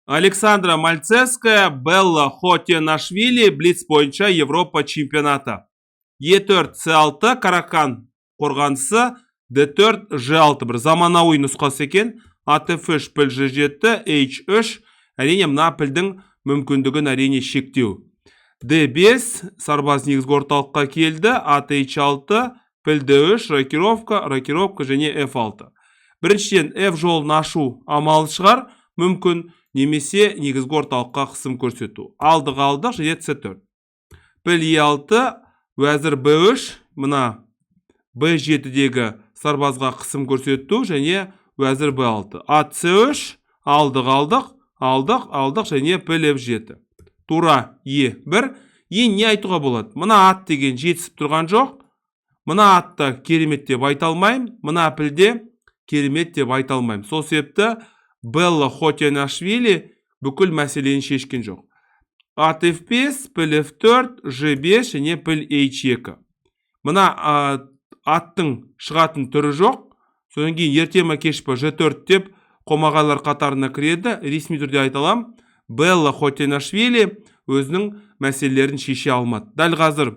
Александра Мальцевская, Белла Хотенашвили, Блиц бойынша Европа чемпионаты. E4 C6 Каракан қорғанысы, D4 G6 бір заманауи нұсқасы екен. ATF3 піл G7, H3 әрине мына пілдің мүмкіндігін әрине шектеу. D5 сарбаз негізгі орталыққа келді, ATH6 піл D3 рокировка және F6. Біріншіден F жолын ашу амалы шығар, мүмкін немесе негізгі орталыққа қысым көрсету. Алдық және C4. Піл E6 уәзір B3, мына B7-дегі сарбазға қысым көрсету және уәзір B6. Ат C3, алдық және піл F7. Тура E1. Не айтуға болады? Мына ат деген жетісіп тұрған жоқ. Мына атта керемет деп айта алмайым. Мына пілде керемет деп айта алмайым. Сол себепті Белла Хотенашвили бүкіл мәселені шешкен жоқ. Ат F5, піл F4, G5 және піл H2. Мына аттың шығатын түрі жоқ. Содан кейін ертеме кешпі G4 деп қомағайлар қатарына кіреді. Ресми түрде айталам, Белла Хотенашвили өзінің мәселелерін шеше алмады. Дәл қазір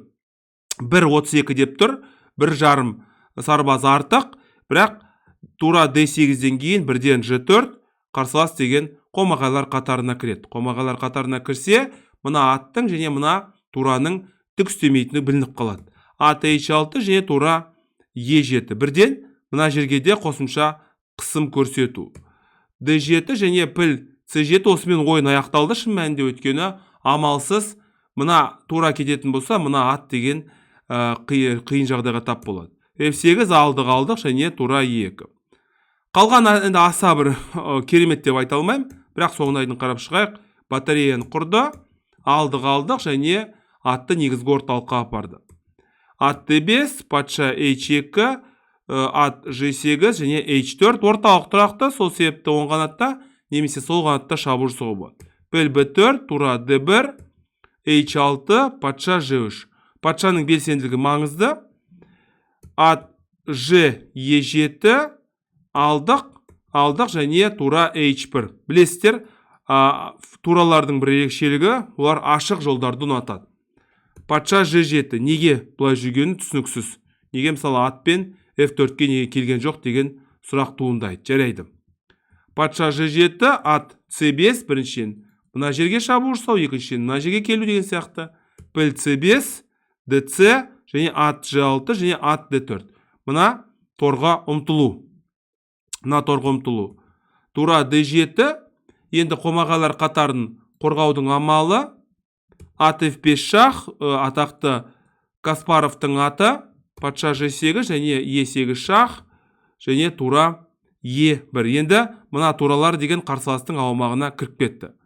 1.32 деп тұр, 1,5 сарбаз артық, бірақ тура D8-ден кейін 1-ден G4 қарсылас деген қомағайлар қатарына кіреді. Қомағайлар қатарына кірсе, мына аттың және мына тураның түк істемейтіні білініп қалады. Ат H6 және тура E7. Бірден мына жерге де қосымша қысым көрсету. D7 және піл C7 осымен ойын аяқталды, шын мәнінде өткені амалсыз мына тура кететін болса, мына ат деген қиын жағдайға тап болады. F8 алдық және тура E2. Қалған енді аса бір керемет деп айта алмайым, бірақ соңын айдың қарап шығайық. Батареяны құрды, алдық және атты негізгі орталыққа апарды. Ат D5, патша H2, ат G8 және H4 орталық тұрақты, сол себепті оң қанатта немесе сол қанатта шабуыл жасауға болады. Піл B4, тура D1, H6, патша G3. Патшаның белсенділігі маңызды. Ат G E7, алдық және тура H1. Білесіздер, туралардың бір ерекшелігі, олар ашық жолдарды ұнатады. Патша G7 неге бұлай жүргені түсініксіз. Неге мысалы атпен F4-ке неге келген жоқ деген сұрақ туындайды. Жарайды. Патша G7, ат C5 біріншіден мына жерге шабуыл жасау, екіншіден мына жерге келу деген сияқты. Піл C5, DC және ат G6 және ат D4. Мына торға ұмтылу. Тура D7, енді қомағайлар қатарын қорғаудың амалы. Ат F5 шах, атақты Каспаровтың аты, патша G8 және E8 шах және тура E1. Енді мына туралар деген қарсыластың аумағына кіріп кетті.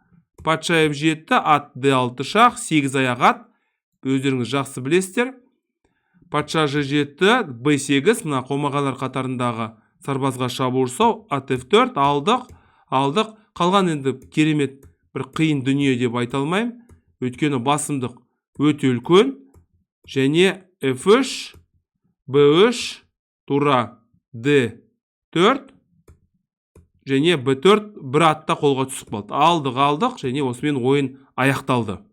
Патша F7, ат D6 шах, 8 аяқ ат, өздеріңіз жақсы білесіздер. Патша G7, B8, мына қомағайлар қатарындағы сарбазға шабуыл жасау. Ат F4, алдық. Қалған енді керемет бір қиын дүние деп айта алмайым. Өйткені басымдық өте үлкен. Және F3, B3, тура D4 және B4 бір атта қолға түсіп қалды. Алдық және осымен ойын аяқталды.